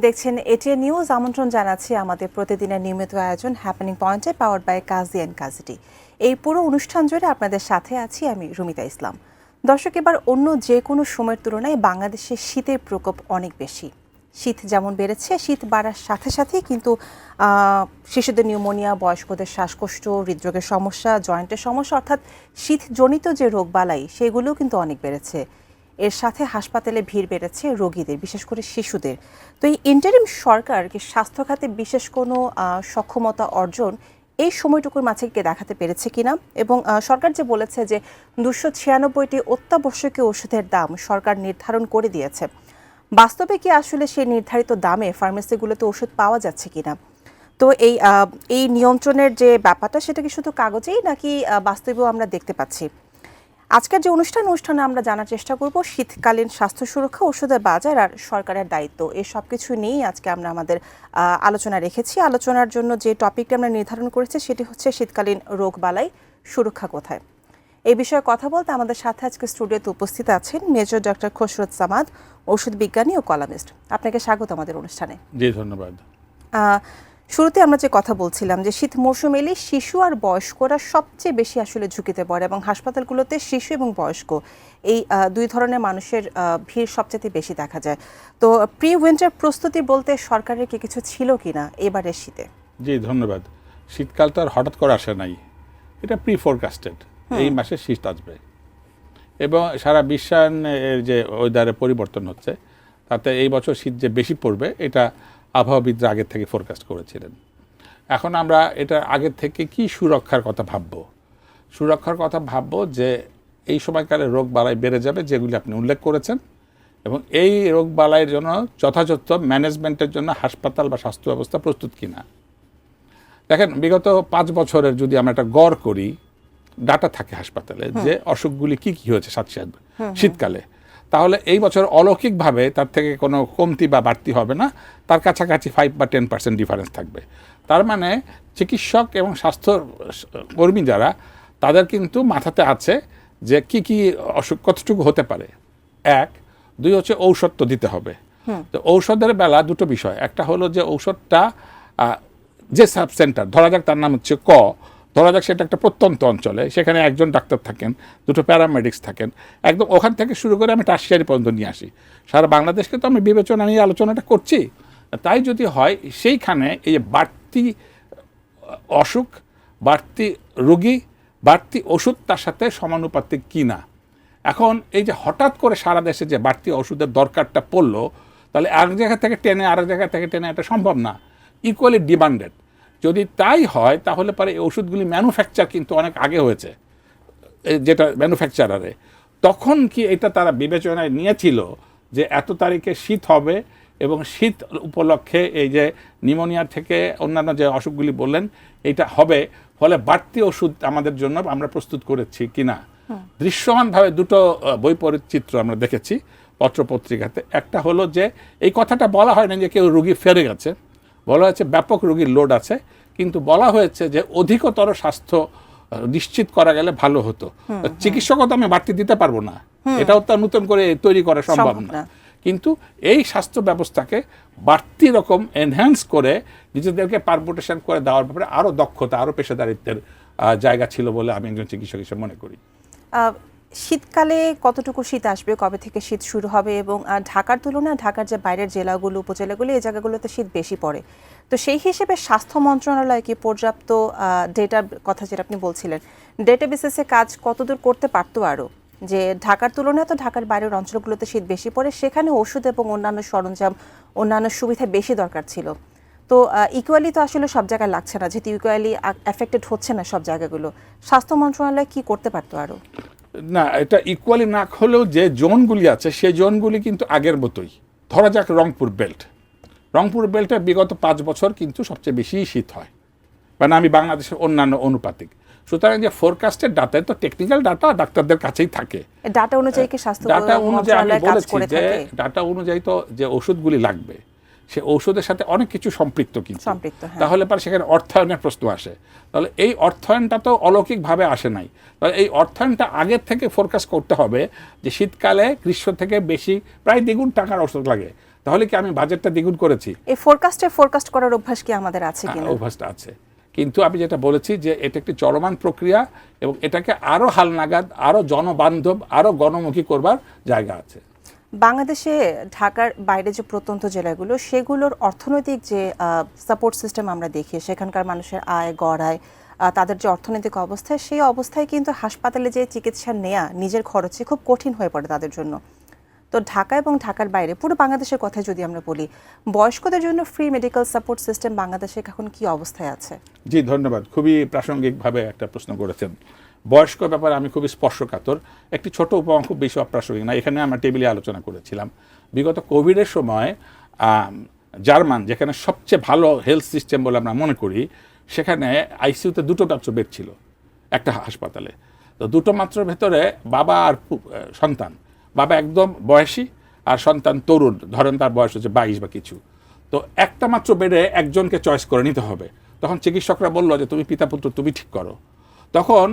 দেখছেন ATN news. আমন্ত্রণ জানাচ্ছি আমাদের প্রতিদিনের নিয়মিত আয়োজন হ্যাপেনিং পয়েন্টে, পাওয়ার্ড বাই কাজী অ্যান্ড কাজিটি। এই পুরো অনুষ্ঠান জুড়ে আপনাদের সাথে আছি আমি রুমিতা ইসলাম। দর্শক, এবার অন্য যে কোনো সময়ের তুলনায় বাংলাদেশে শীতের প্রকোপ অনেক বেশি। শীত যেমন বেড়েছে, শীত বাড়ার সাথে সাথেই কিন্তু শিশুদের নিউমোনিয়া, বয়স্কদের শ্বাসকষ্ট, হৃদরোগের সমস্যা, জয়েন্টের সমস্যা অর্থাৎ শীতজনিত যে রোগবালাই সেগুলোও কিন্তু অনেক বেড়েছে। এর সাথে হাসপাতালে ভিড় বেড়েছে রোগীদের, বিশেষ করে শিশুদের। তো এই ইন্টারিম সরকার কি স্বাস্থ্য খাতে বিশেষ কোনো সক্ষমতা অর্জন এই সময়টুকুর মাঝে কে দেখাতে পেরেছে কিনা, এবং সরকার যে বলেছে যে 296টি অত্যাবশ্যকীয় ওষুধের দাম সরকার নির্ধারণ করে দিয়েছে, বাস্তবে কি আসলে সেই নির্ধারিত দামে ফার্মেসিগুলোতে ওষুধ পাওয়া যাচ্ছে কিনা? তো এই নিয়ন্ত্রণের যে ব্যাপারটা সেটা কি শুধু কাগজেই নাকি বাস্তবেও আমরা দেখতে পাচ্ছি? আজকের যে অনুষ্ঠানে আমরা জানার চেষ্টা করব শীতকালীন স্বাস্থ্য সুরক্ষা, ওষুধের বাজার আর সরকারের দায়িত্ব, এই সব কিছু নিয়েই আজকে আমরা আমাদের আলোচনা রেখেছি। আলোচনার জন্য যে টপিকটা আমরা নির্ধারণ করেছি সেটি হচ্ছে শীতকালীন রোগবালাই সুরক্ষা কোথায়। এই বিষয়ে কথা বলতে আমাদের সাথে আজকে স্টুডিওতে উপস্থিত আছেন মেজর ডক্টর খসরত সামাদ, ওষুধ বিজ্ঞানী ও কলামিস্ট। আপনাকে স্বাগত আমাদের অনুষ্ঠানে। জি, ধন্যবাদ। শুরুতে আমরা যে কথা বলছিলাম যে শীত মৌসুম এলে শিশু আর বয়স্করা সবচেয়ে বেশি আসলে ঝুঁকিতে পড়ে, এবং হাসপাতালগুলোতে শিশু এবং বয়স্ক এই দুই ধরনের মানুষের ভিড় সবচেয়ে বেশি দেখা যায়। তো প্রি উইন্টার প্রস্তুতি বলতে সরকারের কি কিছু ছিল কিনা এবারের শীতে? জি, ধন্যবাদ। শীতকাল তো আর হঠাৎ করে আসে নাই, এটা প্রি ফোরকাস্টেড। এই মাসে শীত আসবে এবং সারা বিশ্বায়নের যে ওয়েদারে পরিবর্তন হচ্ছে তাতে এই বছর শীত যে বেশি পড়বে এটা আবহাওয়াবিদরা আগের থেকে ফোরকাস্ট করেছিলেন। এখন আমরা এটা আগের থেকে কি সুরক্ষার কথা ভাববো? সুরক্ষার কথা ভাববো যে এই সময়কালে রোগ বালাই বেড়ে যাবে যেগুলি আপনি উল্লেখ করেছেন, এবং এই রোগ বালাইয়ের জন্য যথাযথ ম্যানেজমেন্টের জন্য হাসপাতাল বা স্বাস্থ্য ব্যবস্থা প্রস্তুত কিনা। দেখেন, বিগত 5 বছরের যদি আমরা একটা গড় করি, ডাটা থাকে হাসপাতালে যে অসুখগুলি কি কি হয়েছে শীতকালে, তাহলে এই বছর অলৌকিকভাবে তার থেকে কোনো কমতি বা বাড়তি হবে না, তার কাছাকাছি 5 বা 10% ডিফারেন্স থাকবে। তার মানে চিকিৎসক এবং স্বাস্থ্য কর্মী যারা, তাদের কিন্তু মাথাতে আছে যে কি কি অসুখ কতটুকু হতে পারে। 1, 2 হচ্ছে ঔষধ তো দিতে হবে। তো ঔষধের বেলা দুটো বিষয়, একটা হলো যে ঔষধটা যে সাব সেন্টার, ধরা যাক তার নাম হচ্ছে ধরা যাক সেটা একটা প্রত্যন্ত অঞ্চলে, সেখানে একজন ডাক্তার থাকেন, 2টো প্যারামেডিক্স থাকেন, একদম ওখান থেকে শুরু করে আমি টারশিয়ারি পর্যন্ত নিয়ে আসি। সারা বাংলাদেশকে তো আমি বিবেচনা নিয়ে আলোচনাটা করছি। তাই যদি হয় সেইখানে এই যে বাড়তি অসুখ, বাড়তি রোগী, বাড়তি ওষুধ তার সাথে সমানুপাতিক কিনা। এখন এই যে হঠাৎ করে সারা দেশে যে বাড়তি ওষুধের দরকারটা পড়লো, তাহলে এক জায়গা থেকে টেনে আরেক জায়গা থেকে টেনে এটা সম্ভব না, ইকুয়ালি ডিমান্ডেড। যদি তাই হয় তাহলে পরে এই ওষুধগুলি ম্যানুফ্যাকচার কিন্তু অনেক আগে হয়েছে, যেটা ম্যানুফ্যাকচারারে। তখন কি এটা তারা বিবেচনায় নিয়েছিল যে এত তারিখে শীত হবে এবং শীত উপলক্ষে এই যে নিউমোনিয়া থেকে অন্যান্য যে অসুখগুলি বললেন এটা হবে, ফলে বাড়তি ওষুধ আমাদের জন্য আমরা প্রস্তুত করেছি কিনা। দৃশ্যমানভাবে দুটো বৈপরীচিত্র আমরা দেখেছি পত্রপত্রিকাতে। একটা হলো যে এই কথাটা বলা হয় না যে কেউ রোগী ফেরে গেছে, বলা হয়েছে ব্যাপক রোগীর লোড আছে, কিন্তু বলা হয়েছে যে অধিকতর স্বাস্থ্য নিশ্চিত করা গেলে ভালো হতো। চিকিৎসকও তো আমি বাড়তি দিতে পারবো না, এটাও তো নতুন করে তৈরি করা সম্ভব না, কিন্তু এই স্বাস্থ্য ব্যবস্থাকে বাড়তি রকম এনহ্যান্স করে নিজেদেরকে পারপোর্টেশন করে দেওয়ার ব্যাপারে আরও দক্ষতা, আরও পেশাদারিত্বের জায়গা ছিল বলে আমি একজন চিকিৎসক হিসেবে মনে করি। শীতকালে কতটুকু শীত আসবে, কবে থেকে শীত শুরু হবে, এবং ঢাকার তুলনায় ঢাকার যে বাইরের জেলাগুলো, উপজেলাগুলো, এই জায়গাগুলোতে শীত বেশি পড়ে। তো সেই হিসেবে স্বাস্থ্য মন্ত্রণালয় কি পর্যাপ্ত ডেটার কথা যেটা আপনি বলছিলেন, ডেটা বেসিসে কাজ কতদূর করতে পারতো আরও, যে ঢাকার তুলনায় তো ঢাকার বাইরের অঞ্চলগুলোতে শীত বেশি পড়ে, সেখানে ওষুধ এবং অন্যান্য সরঞ্জাম, অন্যান্য সুবিধা বেশি দরকার ছিল। তো ইকুয়ালি তো আসলে সব জায়গায় লাগছে না, যেহেতু ইকুয়ালি এফেক্টেড হচ্ছে না সব জায়গাগুলো, স্বাস্থ্য মন্ত্রণালয় কি করতে পারতো আরও? না, এটা ইকুয়ালি না হলেও যে জোনগুলি আছে সেই জোনগুলি কিন্তু আগের মতোই। ধরা যাক রংপুর বেল্টে বিগত 5 বছর কিন্তু সবচেয়ে বেশি শীত হয়, মানে আমি বাংলাদেশের অন্যান্য অনুপাতিক। সুতরাং যে ফোরকাস্টের ডাটা তো টেকনিক্যাল ডাটা ডাক্তারদের কাছেই থাকে, ডাটা অনুযায়ী কি স্বাস্থ্য ডাটা অনুযায়ী আমি মন্ত্রণালয় কাজ বলেছি করে যে থাকে? ডাটা অনুযায়ী তো যে ওষুধগুলি লাগবে সে ঔষধের সাথে অনেক কিছু সম্পৃক্ত, কিন্তু তাহলে পরে সেখানে অর্থায়নের প্রশ্ন আসে। তাহলে এই অর্থায়নটা তো অলৌকিকভাবে আসে নাই, তাহলে এই অর্থায়নটা আগের থেকে ফোরকাস্ট করতে হবে যে শীতকালে গ্রীষ্ম থেকে বেশি প্রায় দ্বিগুণ টাকার ওষুধ লাগে, তাহলে কি আমি বাজেটটা দ্বিগুণ করেছি? এই ফোরকাস্ট করার অভ্যাস কি আমাদের আছে কিনা? অভ্যাসটা আছে, কিন্তু আমি যেটা বলেছি যে এটা একটি চলমান প্রক্রিয়া এবং এটাকে আরো হালনাগাদ, আরো জনবান্ধব, আরো গণমুখী করবার জায়গা আছে। বাংলাদেশে ঢাকার বাইরে যে প্রত্যন্ত জেলাগুলো, সেগুলোর অর্থনৈতিক যে সাপোর্ট সিস্টেম আমরা দেখি, সেখানকার মানুষের আয়, গড় আয়, তাদের যে অর্থনৈতিক অবস্থা, সেই অবস্থায় কিন্তু হাসপাতালে যে চিকিৎসা নেওয়া নিজের খরচে খুব কঠিন হয়ে পড়ে তাদের জন্য। তো ঢাকা এবং ঢাকার বাইরে পুরো বাংলাদেশের কথা যদি আমরা বলি, বয়স্কদের জন্য ফ্রি মেডিকেল সাপোর্ট সিস্টেম বাংলাদেশে এখন কি অবস্থায় আছে? জি, ধন্যবাদ। খুবই প্রাসঙ্গিকভাবে একটা প্রশ্ন করেছেন। বয়স্ক ব্যাপারে আমি খুবই স্পর্শকাতর। একটি ছোট উপমা, খুব বেশি অপ্রাসঙ্গিক না, এখানে আমরা টেবিলে আলোচনা করেছিলাম। বিগত কোভিডের সময় জার্মান, যেখানে সবচেয়ে ভালো হেলথ সিস্টেম বলে আমরা মনে করি, সেখানে আইসিইউতে 2টো মাত্র বেড ছিল একটা হাসপাতালে। তো 2টো মাত্র ভেতরে বাবা আর সন্তান, বাবা একদম বয়সী আর সন্তান তরুণ, ধরেন তার বয়স হচ্ছে 22 বা কিছু। তো একটা মাত্র বেডে একজনকে চয়েস করে নিতে হবে। তখন চিকিৎসকরা বললো যে তুমি পিতা পুত্র তুমি ঠিক করো। তখন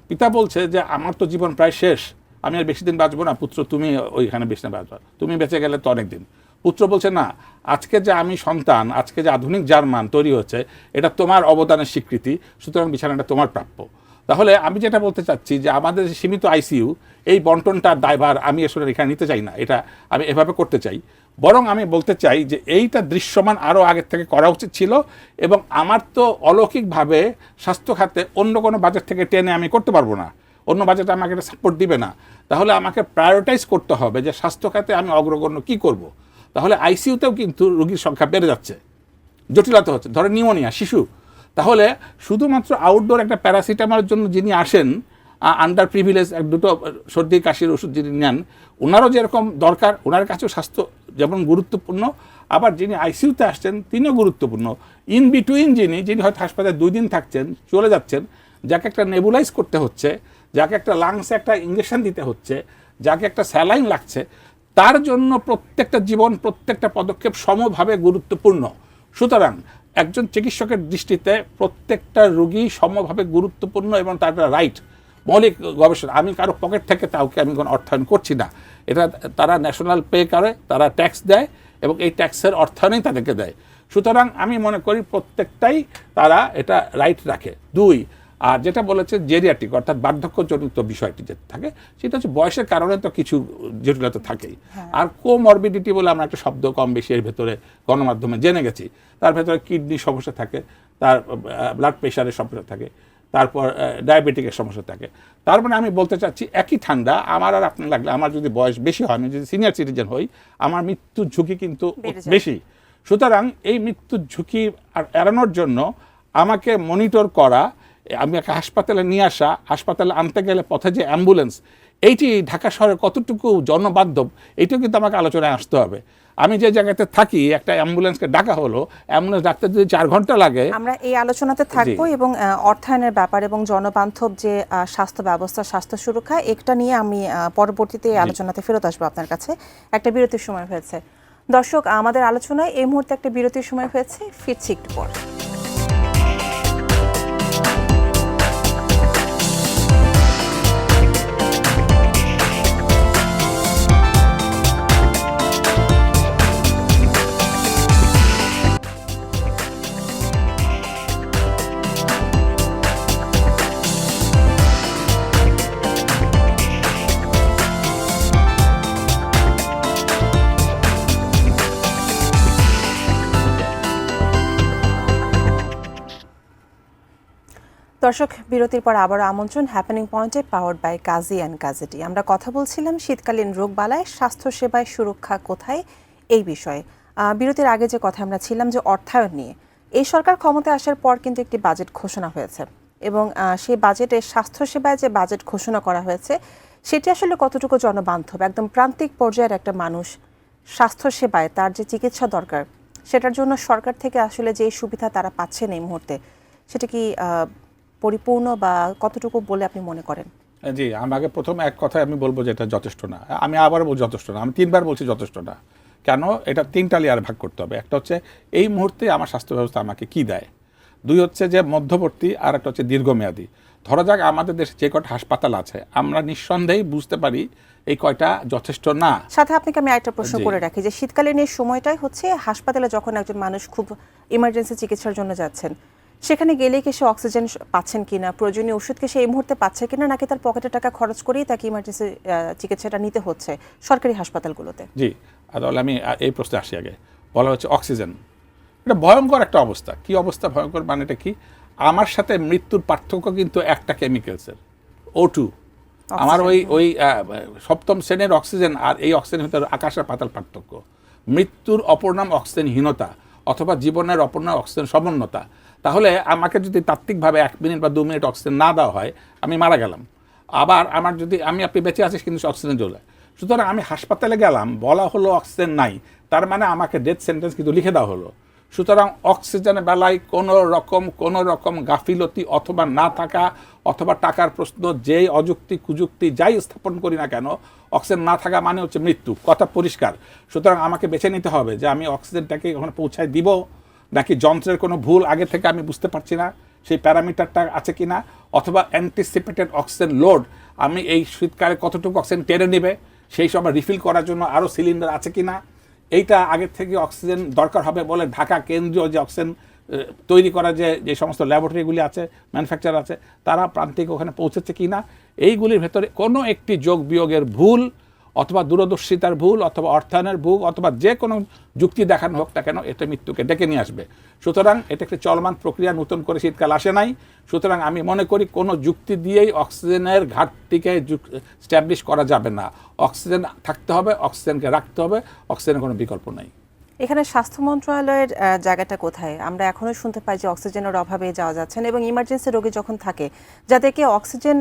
পিতা বলছে যে আমার তো জীবন প্রায় শেষ, আমি আর বেশি দিন বাঁচবো না, পুত্র তুমি ওইখানে বেশি দিন বাঁচবা, তুমি বেঁচে গেলে তো অনেক দিন। পুত্র বলছে না, আজকে যে আমি সন্তান, আজকে যে আধুনিক জার্মান তৈরি হচ্ছে, এটা তোমার অবদানের স্বীকৃতি, সুতরাং বিছানাটা তোমার প্রাপ্য। তাহলে আমি যেটা বলতে চাচ্ছি যে আমাদের যে সীমিত আইসিইউ, এই বন্টনটার দায়ভার আমি আসলে এখানে নিতে চাই না, এটা আমি এভাবে করতে চাই। বরং আমি বলতে চাই যে এইটা দৃশ্যমান আরও আগের থেকে করা উচিত ছিল, এবং আমার তো অলৌকিকভাবে স্বাস্থ্য খাতে অন্য কোনো বাজেট থেকে টেনে আমি করতে পারবো না, অন্য বাজেট আমাকে এটা সাপোর্ট দিবে না। তাহলে আমাকে প্রায়োরিটাইজ করতে হবে যে স্বাস্থ্য খাতে আমি অগ্রগণ্য কী করব। তাহলে আইসিইউতেও কিন্তু রোগীর সংখ্যা বেড়ে যাচ্ছে, জটিলতা হচ্ছে। ধরেন নিউমোনিয়া, শিশু, তাহলে শুধুমাত্র আউটডোর একটা প্যারাসিটামলের জন্য যিনি আসেন, আন্ডার প্রিভিলেজ, 2টো সর্দি কাশির ওষুধ যিনি নেন, ওনারও যেরকম দরকার, ওনার কাছেও স্বাস্থ্য যেমন গুরুত্বপূর্ণ, আবার যিনি আইসিইউতে আসছেন তিনিও গুরুত্বপূর্ণ। ইন বিটুইন যিনি হয়তো হাসপাতালে 2 দিন থাকছেন, চলে যাচ্ছেন, যাকে একটা নেবুলাইজ করতে হচ্ছে, যাকে একটা লাংসে একটা ইঞ্জেকশন দিতে হচ্ছে, যাকে একটা স্যালাইন লাগছে, তার জন্য প্রত্যেকটা জীবন, প্রত্যেকটা পদক্ষেপ সমভাবে গুরুত্বপূর্ণ। সুতরাং একজন চিকিৎসকের দৃষ্টিতে প্রত্যেকটা রোগী সমভাবে গুরুত্বপূর্ণ এবং তার রাইট। মৌলিক গবেষণা, আমি কারো পকেট থেকে তাকে আমি কোনো অর্থায়ন করছি না, এটা তারা ন্যাশনাল পে করে, তারা ট্যাক্স দেয় এবং এই ট্যাক্সের অর্থায়নই তাদেরকে দেয়। সুতরাং আমি মনে করি প্রত্যেকটাই তারা এটা রাইট রাখে। 2, আর যেটা বলেছে জেরিয়াট্রিক, অর্থাৎ বার্ধক্যজনিত বিষয়টি যেটা থাকে, সেটা হচ্ছে বয়সের কারণে তো কিছু জটিলতা থাকেই। আর কোমরবিডিটি বলে আমরা একটা শব্দ কম বেশি এর ভেতরে গণমাধ্যমে জেনে গেছি। তার ভেতরে কিডনি সমস্যা থাকে, তার ব্লাড প্রেশারের সমস্যা থাকে, তারপর ডায়াবেটিকের সমস্যা থাকে। তার মানে আমি বলতে চাচ্ছি একই ঠান্ডা আমার আর আপনার লাগলে, আমার যদি বয়স বেশি হয়, আমি যদি সিনিয়র সিটিজেন হই, আমার মৃত্যুর ঝুঁকি কিন্তু বেশি। সুতরাং এই মৃত্যুর ঝুঁকি এড়ানোর জন্য আমাকে মনিটর করা, আমি একটা হাসপাতালে নিয়ে আসা, হাসপাতালে আনতে গেলে পথে যে অ্যাম্বুলেন্স, এইটি ঢাকা শহরে কতটুকু জনবান্ধব, এইটাও কিন্তু আমাকে আলোচনায় আসতে হবে। আমি যে জায়গাতে থাকি, একটা অ্যাম্বুলেন্সকে ডাকা হলো, অ্যাম্বুলেন্স ডাকতে যদি 4 ঘন্টা লাগে। আমরা এই আলোচনাতে থাকবো এবং অর্থায়নের ব্যাপার এবং জনবান্ধব যে স্বাস্থ্য ব্যবস্থা, স্বাস্থ্য সুরক্ষা, এটা নিয়ে আমি পরবর্তীতে এই আলোচনাতে ফেরত আসবো আপনার কাছে। একটা বিরতির সময় হয়েছে। দর্শক, আমাদের আলোচনায় এই মুহূর্তে একটা বিরতির সময় হয়েছে, ফিরছি একটু পর। দর্শক, বিরতির পর আবার আমন্ত্রণ হ্যাপেনিং পয়েন্টে, পাওয়ার্ড বাই কাজী অ্যান্ড কাজেটি। আমরা কথা বলছিলাম শীতকালীন রোগবালাই, স্বাস্থ্যসেবায় সুরক্ষা কোথায়, এই বিষয়ে। বিরতির আগে যে কথা আমরা ছিলাম যে অর্থায়ন নিয়ে, এই সরকার ক্ষমতায় আসার পর কিন্তু একটি বাজেট ঘোষণা হয়েছে এবং সেই বাজেটে স্বাস্থ্যসেবায় যে বাজেট ঘোষণা করা হয়েছে, সেটি আসলে কতটুকু জনবান্ধব, একদম প্রান্তিক পর্যায়ের একটা মানুষ স্বাস্থ্যসেবায় তার যে চিকিৎসা দরকার, সেটার জন্য সরকার থেকে আসলে যে সুবিধা তারা পাচ্ছেন এই মুহূর্তে, সেটা কি পরিপূর্ণ বা কতটুকু বলে আপনি মনে করেন? জি, আমাকে প্রথম এক কথায় আমি বলবো যে এটা যথেষ্ট না। আমি আবার বলছি যথেষ্ট না, আমি 3বার বলছি যথেষ্ট না। কেন? এটা 3টা লেয়ার ভাগ করতে হবে। একটা হচ্ছে এই মুহূর্তে আমার স্বাস্থ্য ব্যবস্থা আমাকে কি দেয়, 2 হচ্ছে যে মধ্যবর্তী, আর একটা হচ্ছে দীর্ঘমেয়াদী। ধরা যাক আমাদের দেশে যে কয়টা হাসপাতাল আছে আমরা নিঃসন্দেহেই বুঝতে পারি এই কয়টা যথেষ্ট না। সাথে আপনাকে আমি আরেকটা প্রশ্ন জি। করে রাখি যে শীতকালীন এই সময়টাই হচ্ছে হাসপাতালে যখন একজন মানুষ খুব ইমার্জেন্সি চিকিৎসার জন্য যাচ্ছেন, সেখানে গেলে কি সে অক্সিজেন পাচ্ছেন কিনা, প্রয়োজনীয় ওষুধকে সে এই মুহূর্তে পাচ্ছে কিনা, নাকি তার পকেটের টাকা খরচ করেই তাকে ইমার্জেন্সি চিকিৎসাটা নিতে হচ্ছে সরকারি হাসপাতালগুলোতে? জি, তাহলে আমি এই প্রশ্নে আসি আগে। বলা হচ্ছে অক্সিজেন, এটা ভয়ঙ্কর একটা অবস্থা। কি অবস্থা ভয়ঙ্কর মানেটা কি? আমার সাথে মৃত্যুর পার্থক্য কিন্তু একটা কেমিক্যালসের, O2। আমার ওই সপ্তম শ্রেণীর অক্সিজেন আর এই অক্সিজেনের ভিতরে আকাশের পাতাল পার্থক্য। মৃত্যুর অপর নাম অক্সিজেনহীনতা অথবা জীবনের অপর নাম অক্সিজেন সমন্বতা। তাহলে আমাকে যদি তাত্ত্বিকভাবে 1 মিনিট বা 2 মিনিট অক্সিজেন না দেওয়া হয়, আমি মারা গেলাম। আবার আমার যদি আপনি বেঁচে আছিস কিন্তু অক্সিজেন চলে, সুতরাং আমি হাসপাতালে গেলাম, বলা হলো অক্সিজেন নাই, তার মানে আমাকে ডেথ সেন্টেন্স কিন্তু লিখে দেওয়া হলো। সুতরাং অক্সিজেনের বেলায় কোনো রকম গাফিলতি অথবা না থাকা অথবা টাকার প্রশ্ন, যেই অযুক্তি কুযুক্তি যাই স্থাপন করি না কেন, অক্সিজেন না থাকা মানে হচ্ছে মৃত্যু, কথা পরিষ্কার। সুতরাং আমাকে বেছে নিতে হবে যে আমি অক্সিজেনটাকে ওখানে পৌঁছায় দিব, নাকি যন্ত্রের কোনো ভুল আগে থেকে আমি বুঝতে পারছি না সেই প্যারামিটারটা আছে কিনা, অথবা অ্যান্টিসিপেটেড অক্সিজেন লোড, আমি এই শীতকালে কতটুকু অক্সিজেন টেনে নেবে সেই সময় রিফিল করার জন্য আরও সিলিন্ডার আছে কিনা, এইটা আগে থেকে অক্সিজেন দরকার হবে বলে ঢাকা কেন্দ্রীয় যে অক্সিজেন তৈরি করা যে সমস্ত ল্যাবরেটরিগুলি আছে, ম্যানুফ্যাকচার আছে, তারা প্রান্তিক ওখানে পৌঁছেছে কি না, এইগুলির ভেতরে কোনো একটি যোগ বিয়োগের ভুল অথবা দূরদর্শিতার ভুল অথবা অর্থায়নের ভুল অথবা যে কোনো যুক্তি দেখানো হোক না কেন, এটা মৃত্যুকে ডেকে নিয়ে আসবে। সুতরাং এটা একটি চলমান প্রক্রিয়া, নতুন করে শীতকাল আসে নাই। সুতরাং আমি মনে করি কোনো যুক্তি দিয়েই অক্সিজেনের ঘাটতিকে স্ট্যাবলিশ করা যাবে না। অক্সিজেন থাকতে হবে, অক্সিজেনকে রাখতে হবে, অক্সিজেনের কোনো বিকল্প নেই। এখানে স্বাস্থ্য মন্ত্রণালয়ের জায়গাটা কোথায়? আমরা এখনো শুনতে পাই যে অক্সিজেনের অভাবে যাওয়া যাচ্ছে না, এবং ইমার্জেন্সি রোগী যখন থাকে যাদেরকে অক্সিজেন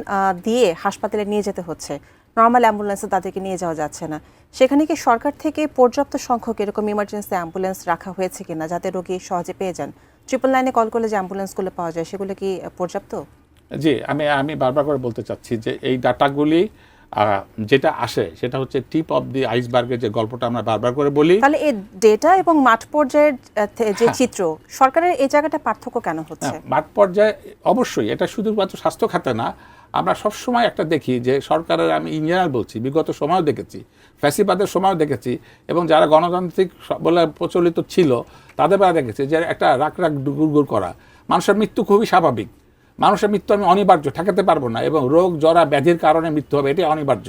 দিয়ে হাসপাতালে নিয়ে যেতে হচ্ছে, নর্মাল অ্যাম্বুলেন্সে তাদেরকে নিয়ে যাওয়া যাচ্ছে না, সেখানে কি সরকার থেকে পর্যাপ্ত সংখ্যক এরকম ইমার্জেন্সি অ্যাম্বুলেন্স রাখা হয়েছে কিনা যাতে রোগী সহজে পেয়ে যান? 999 কল করলে যে অ্যাম্বুলেন্সগুলো পাওয়া যায় সেগুলো কি পর্যাপ্ত? জি, আমি বারবার করে বলতে চাচ্ছি যে এই ডাটাগুলি যেটা আসে সেটা হচ্ছে টিপ অফ দি আইসবার্গের যে গল্পটা আমরা বারবার করে বলি। তাহলে এই ডেটা এবং মাঠ পর্যায়ের যে চিত্র, সরকারের এই জায়গাটা পার্থক্য কেন হচ্ছে? মাঠ পর্যায়ে অবশ্যই এটা শুধুমাত্র স্বাস্থ্য খাতে না, আমরা সবসময় একটা দেখি যে সরকারের, আমি ইঞ্জিনিয়ার বলছি, বিগত সময়ও দেখেছি, ফ্যাসিবাদের সময়ও দেখেছি, এবং যারা গণতান্ত্রিক বলে প্রচলিত ছিল তাদের বেলা দেখেছি যে একটা রাগ গুড় করা। মানুষের মৃত্যু খুবই স্বাভাবিক, মানুষের মৃত্যু আমি অনিবার্য, ঠেকাতে পারবো না, এবং রোগ জরা ব্যাধির কারণে মৃত্যু হবে, এটাই অনিবার্য।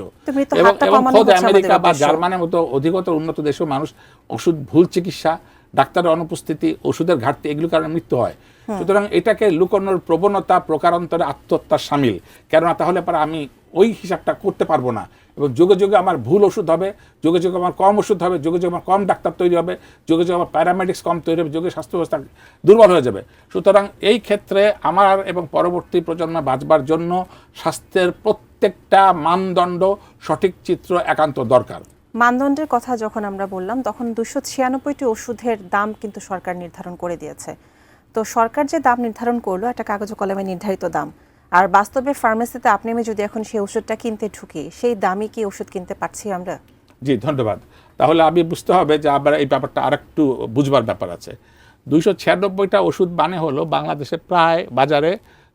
এবং খোদ আমেরিকা বা জার্মানির মতো অধিকতর উন্নত দেশেও মানুষ ওষুধ ভুল চিকিৎসা, ডাক্তারের অনুপস্থিতি, ওষুধের ঘাটতি, এগুলোর কারণে মৃত্যু হয়। সুতরাং এটাকে লুকানোর প্রবণতা প্রকারান্তরে আত্মহত্যার সামিল, কেননা তাহলে পরে আমি ওই হিসাবটা করতে পারবো না, এবং যুগে যুগে আমার ভুল ওষুধ হবে, যুগে যুগে আমার কম ওষুধ হবে, যুগে যুগে আমার কম ডাক্তার তৈরি হবে, যুগে যুগে আমার প্যারামেডিক্স কম তৈরি হবে, যুগে স্বাস্থ্য ব্যবস্থা দুর্বল হয়ে যাবে। সুতরাং এই ক্ষেত্রে আমার এবং পরবর্তী প্রজন্ম বাঁচবার জন্য স্বাস্থ্যের প্রত্যেকটা মানদণ্ড সঠিক চিত্র একান্ত দরকার। মানদণ্ডের কথা যখন আমরা বললাম তখন 296টি ওষুধের দাম কিন্তু সরকার নির্ধারণ করে দিয়েছে। তো সরকার যে দাম নির্ধারণ করলো একটা কাগজে কলমে নির্ধারিত দাম, আর বাস্তবে ফার্মেসিতে আপনি আমি যদি এখন সেই ওষুধটা কিনতে ঢুকি, সেই দামই কি ওষুধ কিনতে পারছি আমরা? জি, ধন্যবাদ। তাহলে আমি বুঝতে হবে যে আবার এই ব্যাপারটা আরেকটু বুঝবার ব্যাপার আছে। 296টা ওষুধ মানে হলো বাংলাদেশে প্রায় বাজারে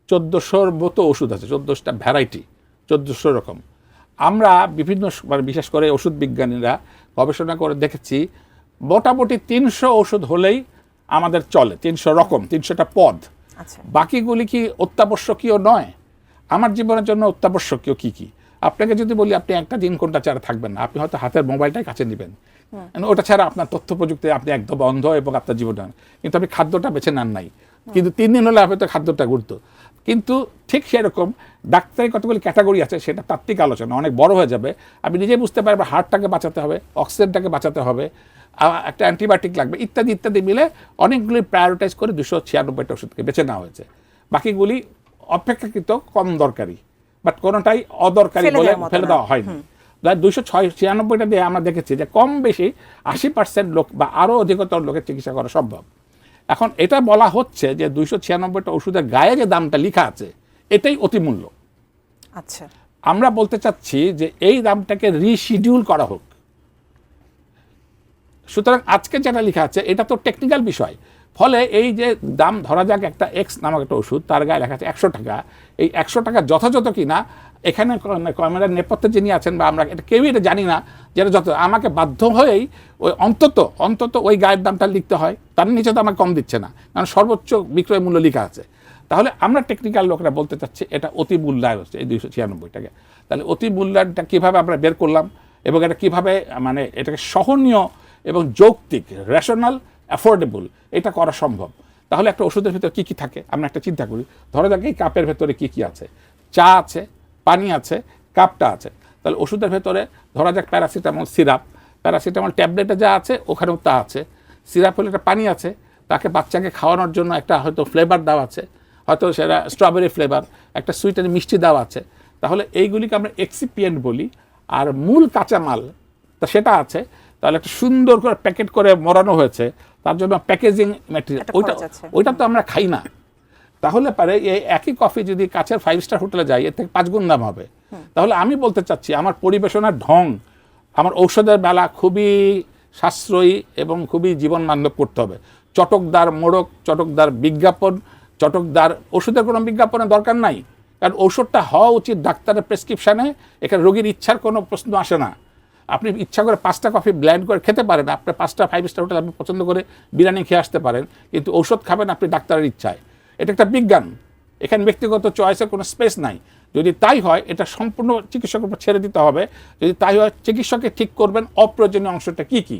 1400-র মতো ওষুধ আছে, 14টা ভ্যারাইটি, 1400 রকম। আমরা বিভিন্ন বিশেষ করে ওষুধ বিজ্ঞানীরা গবেষণা করে দেখেছি মোটামুটি 300 ওষুধ হলেই আমাদের চলে, 300 রকম, 300টা পদ। আচ্ছা, বাকিগুলি কি অত্যাবশ্যকীয় নয়? আমার জীবনের জন্য অত্যাবশ্যকীয় কি কি? আপনাকে যদি বলি আপনি একটা দিন কোনটা ছাড়া থাকবেন না, আপনি হয়তো হাতের মোবাইলটাই কাছে নেবেন, ওটা ছাড়া আপনার তথ্য প্রযুক্তি আপনি একদম অন্ধ এবং আপনার জীবন, কিন্তু আপনি খাদ্যটা বেছে নেন নাই, কিন্তু 3 দিন হলে হয়তো খাদ্যটা গুরুত্ব। কিন্তু ঠিক সেরকম ডাক্তারি কতগুলি ক্যাটাগরি আছে, সেটা তাত্ত্বিক আলোচনা অনেক বড় হয়ে যাবে। আপনি নিজে বুঝতে পারবেন হার্টটাকে বাঁচাতে হবে, অক্সিজেনটাকে বাঁচাতে হবে, একটা অ্যান্টিবায়োটিক লাগবে, ইত্যাদি ইত্যাদি মিলে অনেকগুলি প্রায়োরিটাইজ করে 296টা ওষুধকে বেছে নেওয়া হয়েছে। বাকিগুলি অপেক্ষাকৃত কম দরকারি, বাট কোনোটাই অদরকারি বলে ফেলে দেওয়া হয়নি। 296টা দিয়ে আমরা দেখেছি যে কম বেশি 80% লোক বা আরও অধিকতর লোকের চিকিৎসা করা সম্ভব। এখন এটা বলা হচ্ছে যে 296টা ওষুধের গায়ে যে দামটা লেখা আছে এটাই অতিমূল্য। আচ্ছা, আমরা বলতে চাচ্ছি যে এই দামটাকে রিশিডিউল করা হোক। সুতরাং আজকে যেটা লেখা আছে এটা তো টেকনিক্যাল বিষয়, ফলে এই যে দাম, ধরা যাক একটা এক্স নামক একটা ওষুধ, তার গায়ে লেখা আছে 100 টাকা, এই 100 টাকা যথাযথ কিনা এখানে ক্যামেরার নেপথ্যে যিনি আছেন বা আমরা এটা কেউই এটা জানি না, যেটা যত আমাকে বাধ্য হয়েই ওই অন্তত ওই গায়ের দামটা লিখতে হয়, তার নিচে তো আমাকে কম দিচ্ছে না, কারণ সর্বোচ্চ বিক্রয় মূল্য লেখা আছে। তাহলে আমরা টেকনিক্যাল লোকরা বলতে চাচ্ছি এটা অতি মূল্যায়ন হচ্ছে এই 296 টাকা। তাহলে অতি মূল্যায়নটা কীভাবে আমরা বের করলাম এবং এটা কীভাবে মানে এটাকে সহনীয় এবং যৌক্তিক, রেশনাল, অ্যাফোর্ডেবল এটা করা সম্ভব। তাহলে একটা ওষুধের ভেতরে কী কী থাকে আমরা একটা চিন্তা করি। ধরো যাক এই কাপের ভেতরে কী কী আছে, চা আছে, পানি আছে, কাপটা আছে। তাহলে ওষুধের ভেতরে ধরা যাক প্যারাসিটামল সিরাপ, প্যারাসিটামল ট্যাবলেটে যা আছে ওখানেও তা আছে। সিরাপ হলে একটা পানি আছে, তাকে বাচ্চাকে খাওয়ানোর জন্য একটা হয়তো ফ্লেভার দেওয়া আছে, হয়তো সেটা স্ট্রবেরি ফ্লেভার, একটা সুইটের মিষ্টি দেওয়া আছে। তাহলে এইগুলিকে আমরা এক্সিপিয়েন্ট বলি। আর মূল কাঁচামাল তা সেটা আছে, তাহলে একটা সুন্দর করে প্যাকেট করে মরানো হয়েছে, তার জন্য প্যাকেজিং ম্যাটেরিয়াল, ওইটা তো আমরা খাই না। তাহলে পারে এই একই কফি যদি কাছের 5 স্টার হোটেলে যাই এর থেকে 5 গুণ দাম হবে। তাহলে আমি বলতে চাচ্ছি আমার পরিবেশনার ঢং, আমার ঔষধের বেলা খুবই সাশ্রয়ী এবং খুবই জীবন বান্ধব করতে হবে। চটকদার মোড়ক, চটকদার বিজ্ঞাপন, চটকদার ওষুধের কোনো বিজ্ঞাপনের দরকার নাই, কারণ ঔষধটা হওয়া উচিত ডাক্তারের প্রেসক্রিপশানে। এখানে রোগীর ইচ্ছার কোনো প্রশ্ন আসে না। আপনি ইচ্ছা করে 5টা কফি ব্লেন্ড করে খেতে পারেন, আপনার 5টা 5 স্টার হোটেল আপনি পছন্দ করে বিরিয়ানি খেয়ে আসতে পারেন, কিন্তু ঔষধ খাবেন আপনি ডাক্তারের ইচ্ছায়। এটা একটা বিজ্ঞান, এখানে ব্যক্তিগত চয়েসের কোনো স্পেস নাই। যদি তাই হয় এটা সম্পূর্ণ চিকিৎসকের উপর ছেড়ে দিতে হবে। যদি তাই হয় চিকিৎসকে ঠিক করবেন অপ্রয়োজনীয় অংশটা কী কী,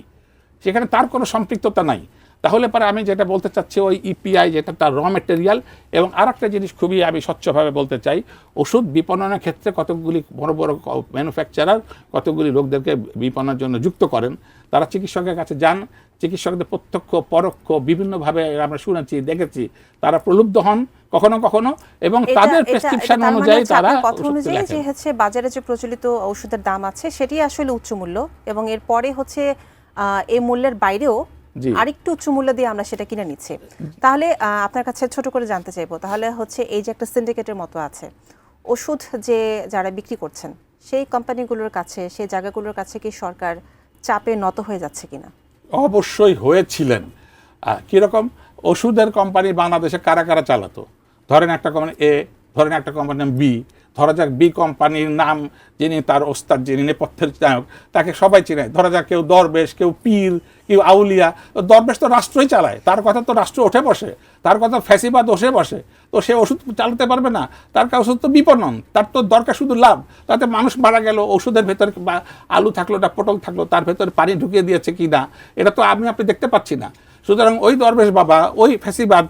সেখানে তার কোনো সম্পৃক্ততা নাই। তাহলে পরে আমি যেটা বলতে চাচ্ছি ওই ইপিআই যেটা তার র মেটেরিয়াল। এবং আর একটা জিনিস খুবই আমি স্বচ্ছভাবে বলতে চাই, ওষুধ বিপণনের ক্ষেত্রে কতগুলি বড় বড় ম্যানুফ্যাকচারার কতগুলি লোকদেরকে বিপণনের জন্য যুক্ত করেন। তারা চিকিৎসকের কাছে যান, চিকিৎসকদের প্রত্যক্ষ পরোক্ষ বিভিন্নভাবে আমরা শুনেছি, দেখেছি, তারা প্রলুব্ধ হন কখনো কখনো এবং তাদের প্রেসক্রিপশন অনুযায়ী তারা কথা অনুযায়ী যে হচ্ছে বাজারে যে প্রচলিত ওষুধের দাম আছে সেটি আসলে উচ্চ মূল্য, এবং এরপরে হচ্ছে এই মূল্যের বাইরেও আরেকটু উচ্চ মূল্য দিয়ে আমরা সেটা কিনে নিচ্ছি। তাহলে আপনার কাছে ছোট করে জানতে চাইবো, তাহলে হচ্ছে এই যে একটা সিন্ডিকেটের মতো আছে, ওষুধ যে যারা বিক্রি করছেন সেই কোম্পানিগুলোর কাছে, সেই জায়গাগুলোর কাছে কি সরকার চাপে নত হয়ে যাচ্ছে কিনা? অবশ্যই হয়েছিলেন। কীরকম? ওষুধের কোম্পানি বাংলাদেশে কারা কারা চালাতো? ধরেন একটা কোম্পানি এ, ধরেন একটা কোম্পানির নাম বি। ধরা যাক বি কোম্পানির নাম যিনি তার ওস্তাদ, যিনি নেপথ্যের নায়ক, তাকে সবাই চিনে। ধরা যাক কেউ দরবেশ, কেউ পীর, কেউ আউলিয়া। দরবেশ তো রাষ্ট্রই চালায়, তার কথা তো রাষ্ট্র উঠে বসে, তার কথা ফ্যাসিবাদ বসে বসে, তো সে ওষুধ চালাতে পারবে না। তার ওষুধ তো বিপণন, তার তো দরকার শুধু লাভ। তাতে মানুষ মারা গেল, ওষুধের ভেতরে বা আলু থাকলো না পটল থাকলো, তার ভেতরে পানি ঢুকিয়ে দিয়েছে কি না এটা তো আপনি দেখতে পাচ্ছি না। সুতরাং ওই দরবেশ বাবা, ওই ফ্যাসিবাদ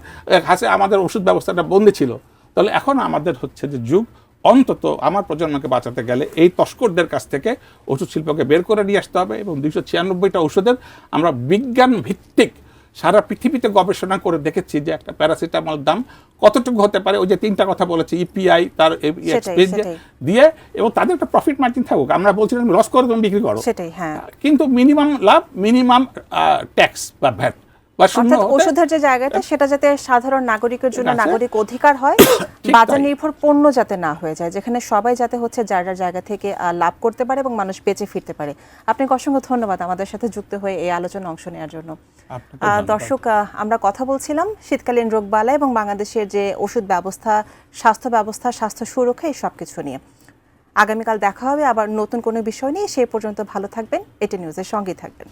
হাসে আমাদের ওষুধ ব্যবস্থাটা বন্দী ছিল। তাহলে এখন আমাদের হচ্ছে যে যুগ, অন্তত আমার প্রজন্মকে বাঁচাতে গেলে এই তস্করদের কাছ থেকে ওষুধ শিল্পকে বের করে নিয়ে আসতে হবে। এবং 296টা ওষুধের আমরা বিজ্ঞান ভিত্তিক সারা পৃথিবীতে গবেষণা করে দেখেছি যে একটা প্যারাসিটামল দাম কতটুকু হতে পারে। ওই যে 3টা কথা বলেছি, ইপিআই তার এক্সপেন্স দিয়ে, এবং তাদের একটা প্রফিট মার্জিন থাকুক। আমরা বলছিলাম লস করে তুমি বিক্রি করো, সেটাই, হ্যাঁ, কিন্তু মিনিমাম লাভ, মিনিমাম ট্যাক্স বা ভ্যাট ওষুধের যে জায়গাটা সেটা যাতে সাধারণ নাগরিকের জন্য নাগরিক অধিকার হয়, বাজার নির্ভর পণ্য যাতে না হয়ে যায়, যেখানে সবাই যাতে হচ্ছে যার যার জায়গা থেকে লাভ করতে পারে এবং মানুষ বেঁচে ফিরতে পারে। আপনাকে অসংখ্য ধন্যবাদ আমাদের সাথে যুক্ত হয়ে এই আলোচনায় অংশ নেওয়ার জন্য। দর্শক, আমরা কথা বলছিলাম শীতকালীন রোগবালাই এবং বাংলাদেশের যে ওষুধ ব্যবস্থা, স্বাস্থ্য ব্যবস্থা, স্বাস্থ্য সুরক্ষা, এই সব কিছু নিয়ে। আগামীকাল দেখা হবে আবার নতুন কোনো বিষয় নিয়ে। সে পর্যন্ত ভালো থাকবেন, এটা নিউজের সঙ্গেই থাকবেন।